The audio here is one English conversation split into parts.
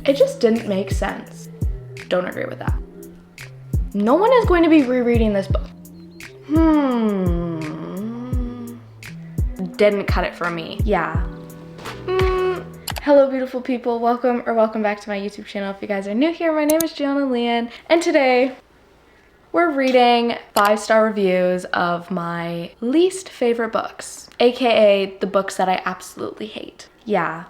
It just didn't make sense. Don't agree with that. No one is going to be rereading this book. Didn't cut it for me. Yeah. Hello beautiful people, welcome back to my YouTube channel. If you guys are new here, my name is Gianna Lian, and today we're reading 5-star reviews of my least favorite books, aka the books that I absolutely hate. Yeah.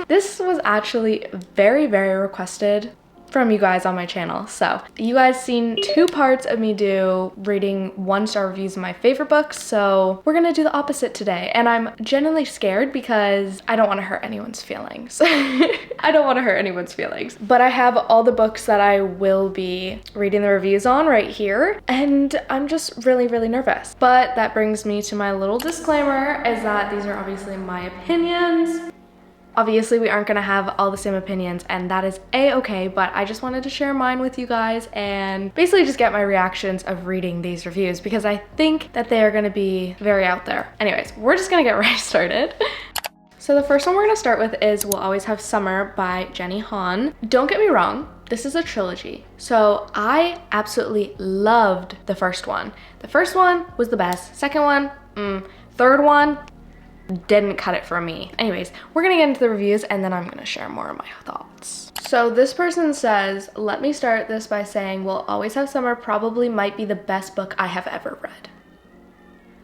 This was actually very requested from you guys on my channel. So you guys seen 2 parts of me do reading 1-star reviews of my favorite books, so we're gonna do the opposite today. And I'm genuinely scared because I don't want to hurt anyone's feelings. I don't want to hurt anyone's feelings. But I have all the books that I will be reading the reviews on right here, and I'm just really nervous. But that brings me to my little disclaimer, is that these are obviously my opinions. Obviously, we aren't gonna have all the same opinions, and that is a-okay, but I just wanted to share mine with you guys and basically just get my reactions of reading these reviews because I think that they are gonna be very out there. Anyways, we're just gonna get right started. So the first one we're gonna start with is We'll Always Have Summer by Jenny Han. Don't get me wrong, this is a trilogy. So I absolutely loved the first one. The first one was the best. Second one, third one, didn't cut it for me. Anyways, we're gonna get into the reviews and then I'm gonna share more of my thoughts. So this person says, let me start this by saying We'll Always Have Summer probably might be the best book I have ever read.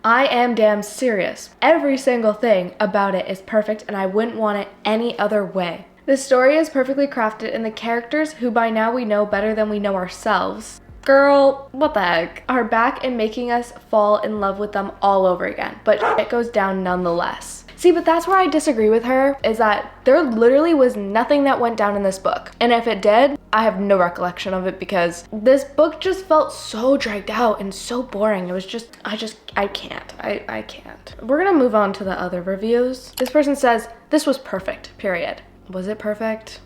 I am damn serious. Every single thing about it is perfect and I wouldn't want it any other way. The story is perfectly crafted and the characters, who by now we know better than we know ourselves, girl, what the heck, are back and making us fall in love with them all over again, but it goes down nonetheless. See, but that's where I disagree with her, is that there literally was nothing that went down in this book. And if it did, I have no recollection of it because this book just felt so dragged out and so boring. It was just, I can't. I can't. We're gonna move on to the other reviews. This person says, this was perfect, period. Was it perfect?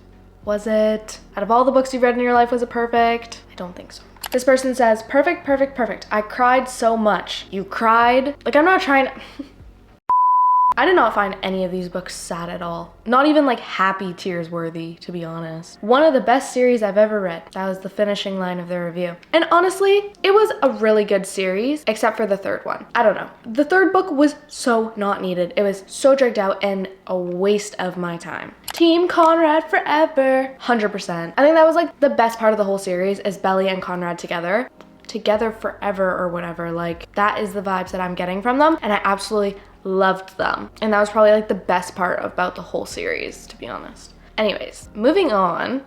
Was it? Out of all the books you've read in your life, was it perfect? I don't think so. This person says, perfect. I cried so much. You cried? Like, I'm not trying to... I did not find any of these books sad at all. Not even like happy tears worthy, to be honest. One of the best series I've ever read. That was the finishing line of the review. And honestly, it was a really good series, except for the third one. I don't know. The third book was so not needed. It was so dragged out and a waste of my time. Team Conrad forever. 100%. I think that was like the best part of the whole series, is Belly and Conrad together forever or whatever. Like, that is the vibes that I'm getting from them, and I absolutely loved them. And that was probably like the best part about the whole series, to be honest. Anyways, moving on.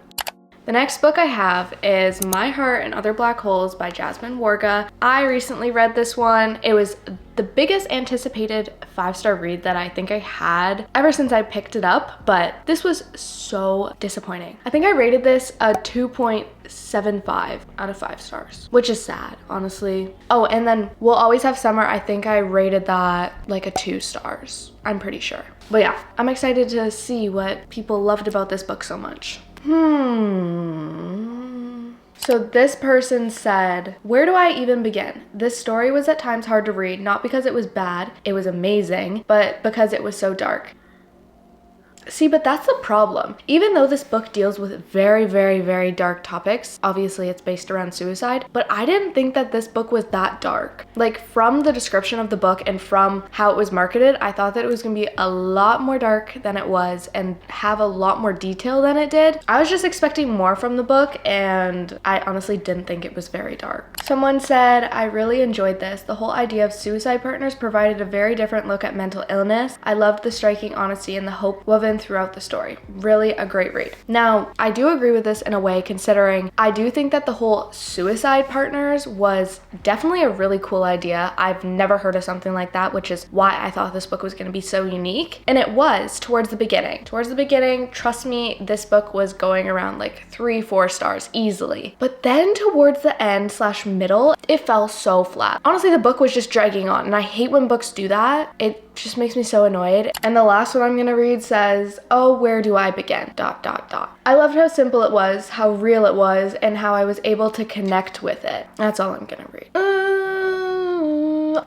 The next book I have is My Heart and Other Black Holes by Jasmine Warga. I recently read this one. It was the biggest anticipated 5-star read that I think I had ever since I picked it up, but this was so disappointing. I think I rated this a 2.75 out of 5 stars, which is sad, honestly. Oh, and then We'll Always Have Summer, I think I rated that like a 2 stars. I'm pretty sure. But yeah, I'm excited to see what people loved about this book so much. So this person said, where do I even begin? This story was at times hard to read, not because it was bad, it was amazing, but because it was so dark. See, but that's the problem. Even though this book deals with very dark topics, obviously it's based around suicide, but I didn't think that this book was that dark. Like, from the description of the book and from how it was marketed, I thought that it was gonna be a lot more dark than it was and have a lot more detail than it did. I was just expecting more from the book, and I honestly didn't think it was very dark. Someone said, I really enjoyed this. The whole idea of suicide partners provided a very different look at mental illness. I loved the striking honesty and the hope woven throughout the story. Really a great read. Now, I do agree with this in a way, considering I do think that the whole suicide partners was definitely a really cool idea. I've never heard of something like that, which is why I thought this book was going to be so unique. And it was towards the beginning. Towards the beginning, trust me, this book was going around like 3-4 stars easily. But then towards the end / middle, it fell so flat. Honestly, the book was just dragging on, and I hate when books do that. It just makes me so annoyed. And the last one I'm gonna read says, oh, where do I begin? ... I loved how simple it was, how real it was, and how I was able to connect with it. That's all I'm gonna read.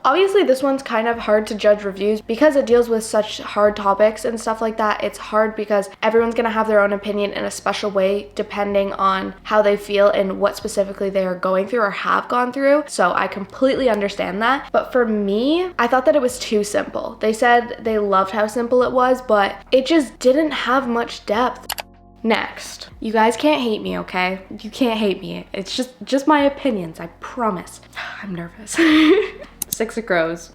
Obviously this one's kind of hard to judge reviews because it deals with such hard topics and stuff like that. It's hard because everyone's gonna have their own opinion in a special way depending on how they feel and what specifically they are going through or have gone through. So I completely understand that. But for me, I thought that it was too simple. They said they loved how simple it was, but it just didn't have much depth. Next, you guys can't hate me, okay? You can't hate me. It's just my opinions, I promise. I'm nervous. Six of Crows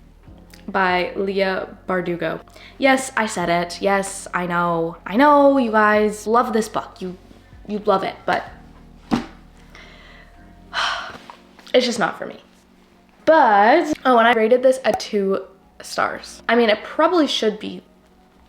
by Leah Bardugo. Yes, I said it. Yes, I know. I know you guys love this book. You love it, but it's just not for me. But, oh, and I rated this a 2 stars. I mean, it probably should be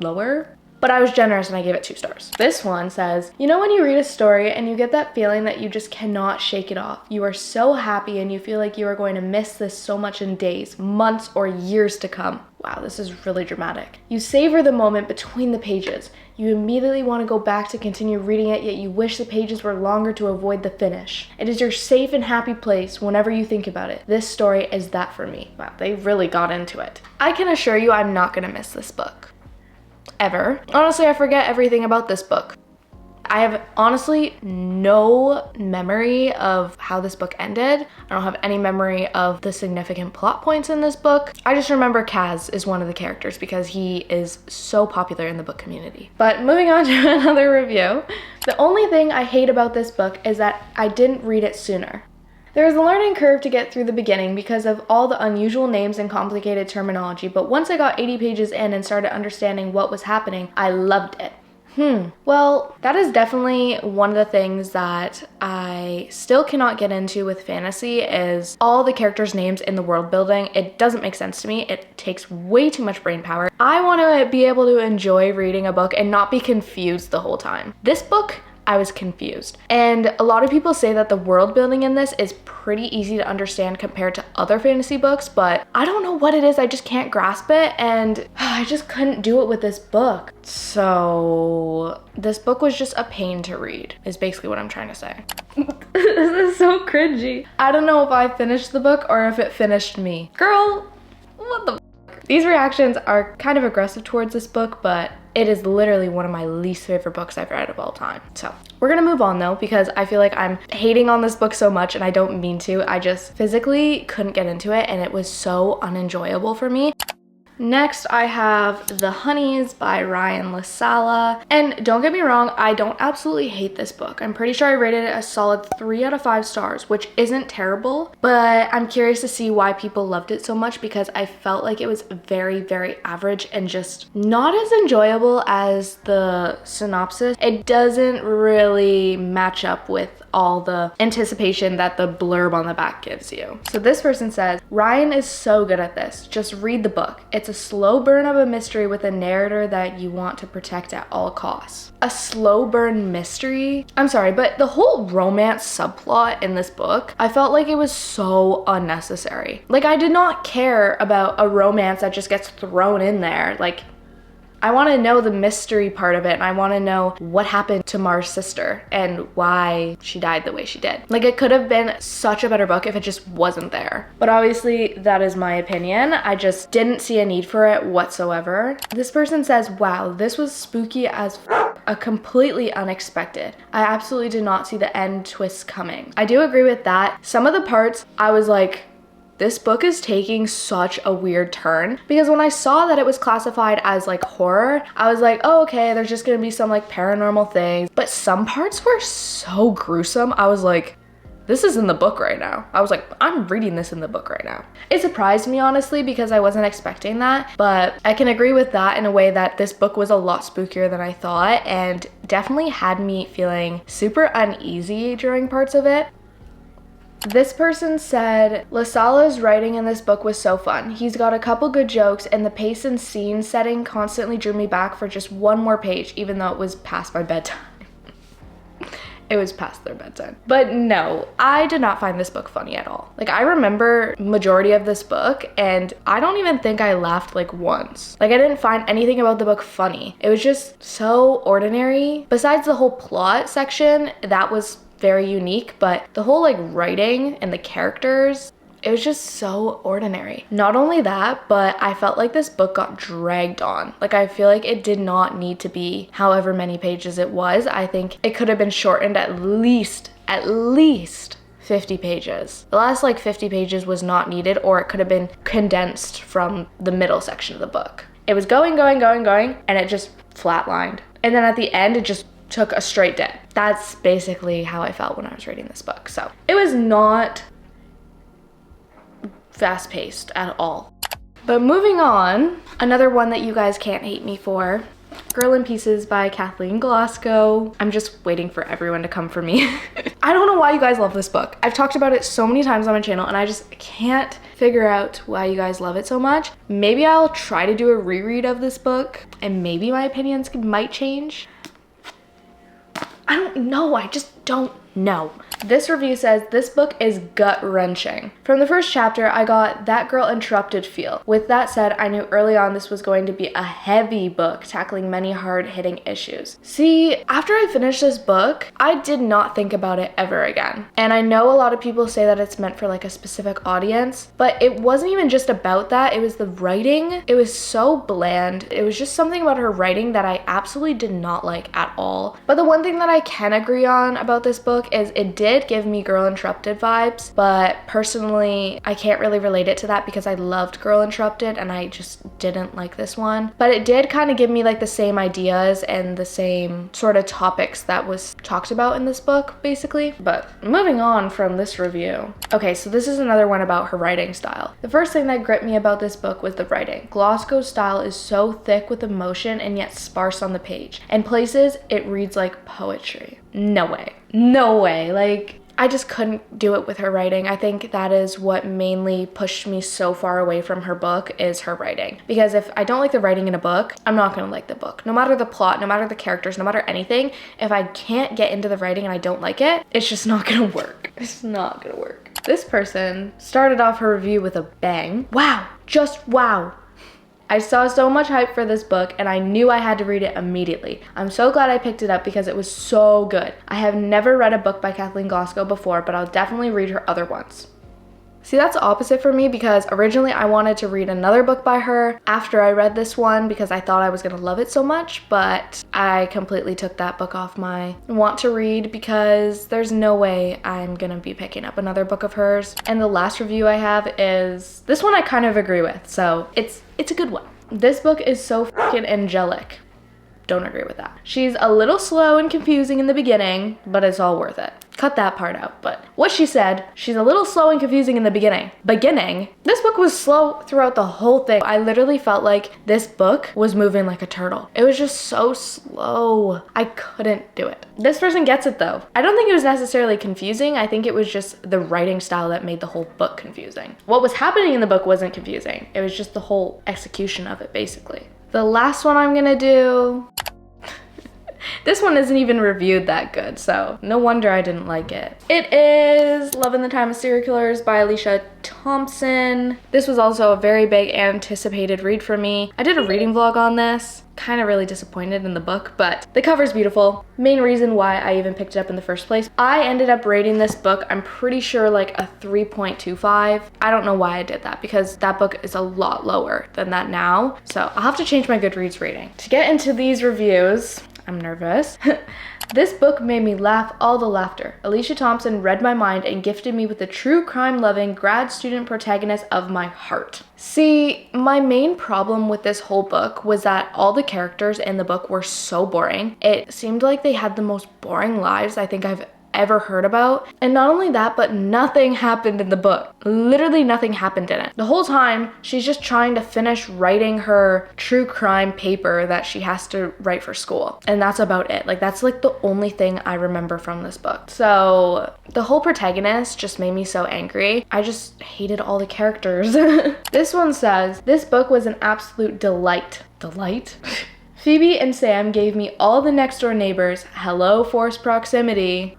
lower, but I was generous and I gave it 2 stars. This one says, you know when you read a story and you get that feeling that you just cannot shake it off. You are so happy and you feel like you are going to miss this so much in days, months, or years to come. Wow, this is really dramatic. You savor the moment between the pages. You immediately want to go back to continue reading it, yet you wish the pages were longer to avoid the finish. It is your safe and happy place whenever you think about it. This story is that for me. Wow, they really got into it. I can assure you I'm not gonna miss this book. Ever. Honestly, I forget everything about this book. I have honestly no memory of how this book ended. I don't have any memory of the significant plot points in this book. I just remember Kaz is one of the characters because he is so popular in the book community. But moving on to another review. The only thing I hate about this book is that I didn't read it sooner. There is a learning curve to get through the beginning because of all the unusual names and complicated terminology, but once I got 80 pages in and started understanding what was happening, I loved it. Well, that is definitely one of the things that I still cannot get into with fantasy is all the characters' names in the world building. It doesn't make sense to me. It takes way too much brain power. I want to be able to enjoy reading a book and not be confused the whole time. This book, I was confused. And a lot of people say that the world building in this is pretty easy to understand compared to other fantasy books, but I don't know what it is. I just can't grasp it, and I just couldn't do it with this book. So this book was just a pain to read, is basically what I'm trying to say. This is so cringy. I don't know if I finished the book or if it finished me. Girl, what the f? These reactions are kind of aggressive towards this book, but it is literally one of my least favorite books I've read of all time. So we're gonna move on though, because I feel like I'm hating on this book so much and I don't mean to. I just physically couldn't get into it and it was so unenjoyable for me. Next, I have The Honeys by Ryan LaSala. And don't get me wrong, I don't absolutely hate this book. I'm pretty sure I rated it a solid 3 out of 5 stars, which isn't terrible, but I'm curious to see why people loved it so much because I felt like it was very, very average and just not as enjoyable as the synopsis. It doesn't really match up with all the anticipation that the blurb on the back gives you. So this person says, Ryan is so good at this. Just read the book. It's a slow burn of a mystery with a narrator that you want to protect at all costs. A slow burn mystery? I'm sorry, but the whole romance subplot in this book, I felt like it was so unnecessary. Like, I did not care about a romance that just gets thrown in there. Like, I want to know the mystery part of it, and I want to know what happened to Mar's sister and why she died the way she did. Like, it could have been such a better book if it just wasn't there. But obviously, that is my opinion. I just didn't see a need for it whatsoever. This person says, wow, this was spooky as a completely unexpected. I absolutely did not see the end twist coming. I do agree with that. Some of the parts, I was like, this book is taking such a weird turn, because when I saw that it was classified as like horror, I was like, oh, okay, there's just gonna be some like paranormal things. But some parts were so gruesome. I was like, this is in the book right now. I was like, I'm reading this in the book right now. It surprised me, honestly, because I wasn't expecting that, but I can agree with that in a way that this book was a lot spookier than I thought and definitely had me feeling super uneasy during parts of it. This person said, LaSala's writing in this book was so fun. He's got a couple good jokes and the pace and scene setting constantly drew me back for just one more page, even though it was past my bedtime. It was past their bedtime. But no, I did not find this book funny at all. Like, I remember majority of this book and I don't even think I laughed like once. Like, I didn't find anything about the book funny. It was just so ordinary. Besides the whole plot section, that was very unique, but the whole like writing and the characters, It was just so ordinary. Not only that, but I felt like this book got dragged on. Like, I feel like it did not need to be however many pages it was. I think it could have been shortened at least 50 pages. The last like 50 pages was not needed, or it could have been condensed from the middle section of the book. It was going, and it just flatlined. And then at the end, it just took a straight dip. That's basically how I felt when I was reading this book. So it was not fast-paced at all. But moving on, another one that you guys can't hate me for, Girl in Pieces by Kathleen Glasgow. I'm just waiting for everyone to come for me. I don't know why you guys love this book. I've talked about it so many times on my channel and I just can't figure out why you guys love it so much. Maybe I'll try to do a reread of this book and maybe my opinions might change. I don't know, I just don't know. This review says, this book is gut-wrenching. From the first chapter, I got that girl interrupted feel. With that said, I knew early on this was going to be a heavy book tackling many hard-hitting issues. See, after I finished this book, I did not think about it ever again. And I know a lot of people say that it's meant for like a specific audience, but it wasn't even just about that. It was the writing. It was so bland. It was just something about her writing that I absolutely did not like at all. But the one thing that I can agree on about this book is it did give me Girl Interrupted vibes, but personally I can't really relate it to that because I loved Girl Interrupted and I just didn't like this one. But it did kind of give me like the same ideas and the same sort of topics that was talked about in this book basically. But moving on from this review. Okay, so this is another one about her writing style. The first thing that gripped me about this book was the writing. Glasgow's style is so thick with emotion and yet sparse on the page. In places it reads like poetry. No way. No way. Like, I just couldn't do it with her writing. I think that is what mainly pushed me so far away from her book, is her writing. Because if I don't like the writing in a book, I'm not gonna like the book. No matter the plot, no matter the characters, no matter anything, if I can't get into the writing and I don't like it, it's just not gonna work. It's not gonna work. This person started off her review with a bang. Wow, just wow. I saw so much hype for this book and I knew I had to read it immediately. I'm so glad I picked it up because it was so good. I have never read a book by Kathleen Glasgow before, but I'll definitely read her other ones. See, that's opposite for me because originally I wanted to read another book by her after I read this one because I thought I was gonna love it so much, but I completely took that book off my want to read because there's no way I'm gonna be picking up another book of hers. And the last review I have is, this one I kind of agree with, so it's a good one. This book is so fucking angelic. Don't agree with that. She's a little slow and confusing in the beginning, but it's all worth it. Cut that part out, but what she said, she's a little slow and confusing in the beginning. This book was slow throughout the whole thing. I literally felt like this book was moving like a turtle. It was just so slow. I couldn't do it. This person gets it though. I don't think it was necessarily confusing. I think it was just the writing style that made the whole book confusing. What was happening in the book wasn't confusing. It was just the whole execution of it, basically. The last one I'm gonna do, this one isn't even reviewed that good, so no wonder I didn't like it. It is Love in the Time of Serial Killers by Alicia Thompson. This was also a very big anticipated read for me. I did a reading vlog on this. Kind of really disappointed in the book, but the cover's beautiful. Main reason why I even picked it up in the first place. I ended up rating this book, I'm pretty sure like a 3.25. I don't know why I did that because that book is a lot lower than that now. So I'll have to change my Goodreads rating. To get into these reviews, I'm nervous. This book made me laugh all the laughter. Alicia Thompson read my mind and gifted me with the true crime-loving grad student protagonist of my heart. See, my main problem with this whole book was that all the characters in the book were so boring. It seemed like they had the most boring lives I think I've ever heard about. And not only that, but nothing happened in the book. Literally nothing happened in it. The whole time, she's just trying to finish writing her true crime paper that she has to write for school. And that's about it. Like, that's like the only thing I remember from this book. So the whole protagonist just made me so angry. I just hated all the characters. This one says, this book was an absolute delight. Delight? Phoebe and Sam gave me all the next door neighbors. Hello, forced proximity.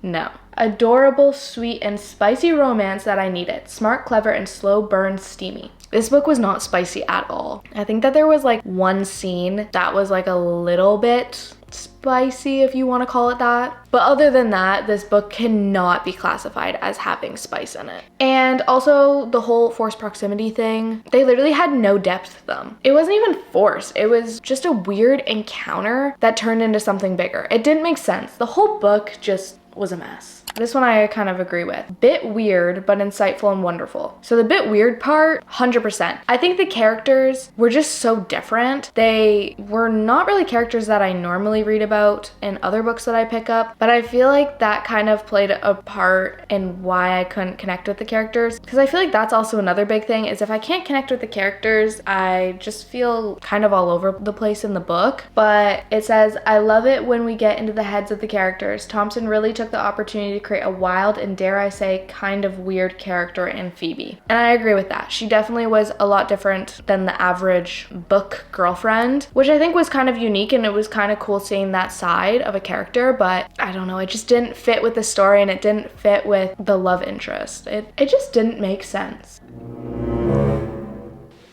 No. Adorable, sweet, and spicy romance that I needed. Smart, clever, and slow burn steamy. This book was not spicy at all. I think that there was like one scene that was like a little bit spicy, if you want to call it that. But other than that, this book cannot be classified as having spice in it. And also the whole forced proximity thing, they literally had no depth to them. It wasn't even forced. It was just a weird encounter that turned into something bigger. It didn't make sense. The whole book just was a mess. This one I kind of agree with. Bit weird, but insightful and wonderful. So the bit weird part, 100%. I think the characters were just so different. They were not really characters that I normally read about in other books that I pick up, but I feel like that kind of played a part in why I couldn't connect with the characters. Because I feel like that's also another big thing, is if I can't connect with the characters, I just feel kind of all over the place in the book. But it says, I love it when we get into the heads of the characters. Thompson really took the opportunity to create a wild and, dare I say, kind of weird character in Phoebe. And I agree with that. She definitely was a lot different than the average book girlfriend, which I think was kind of unique, and it was kind of cool seeing that side of a character, but I don't know, it just didn't fit with the story and it didn't fit with the love interest. It just didn't make sense.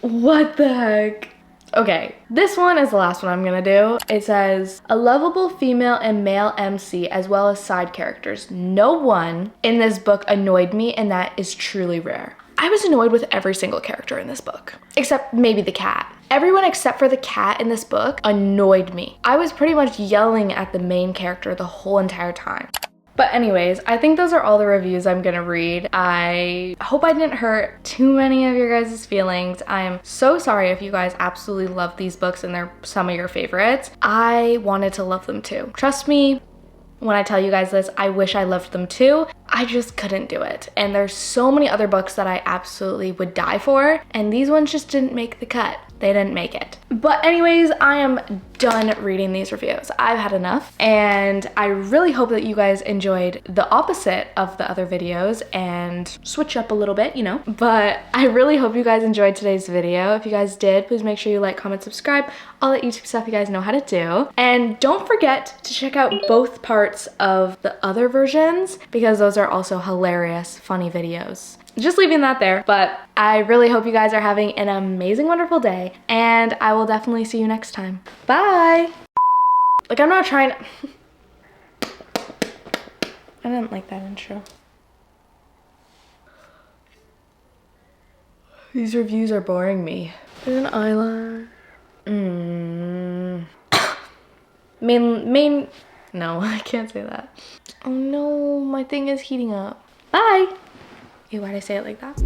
What the heck? Okay, this one is the last one I'm gonna do. It says, a lovable female and male MC as well as side characters. No one in this book annoyed me, and that is truly rare. I was annoyed with every single character in this book, except maybe the cat. Everyone except for the cat in this book annoyed me. I was pretty much yelling at the main character the whole entire time. But anyways, I think those are all the reviews I'm gonna read. I hope I didn't hurt too many of your guys' feelings. I'm so sorry if you guys absolutely love these books and they're some of your favorites. I wanted to love them too. Trust me when I tell you guys this, I wish I loved them too. I just couldn't do it. And there's so many other books that I absolutely would die for, and these ones just didn't make the cut. They didn't make it. But anyways, I am done reading these reviews. I've had enough, and I really hope that you guys enjoyed the opposite of the other videos and switch up a little bit, you know. But I really hope you guys enjoyed today's video. If you guys did, please make sure you like, comment, subscribe, all that YouTube stuff you guys know how to do. And don't forget to check out both parts of the other versions, because those are also hilarious, funny videos. Just leaving that there, but I really hope you guys are having an amazing, wonderful day, and I will definitely see you next time. Bye! Like, I'm not trying to... I didn't like that intro. These reviews are boring me. There's an eyeliner. No, I can't say that. Oh no, my thing is heating up. Bye! Ew, why'd I say it like that?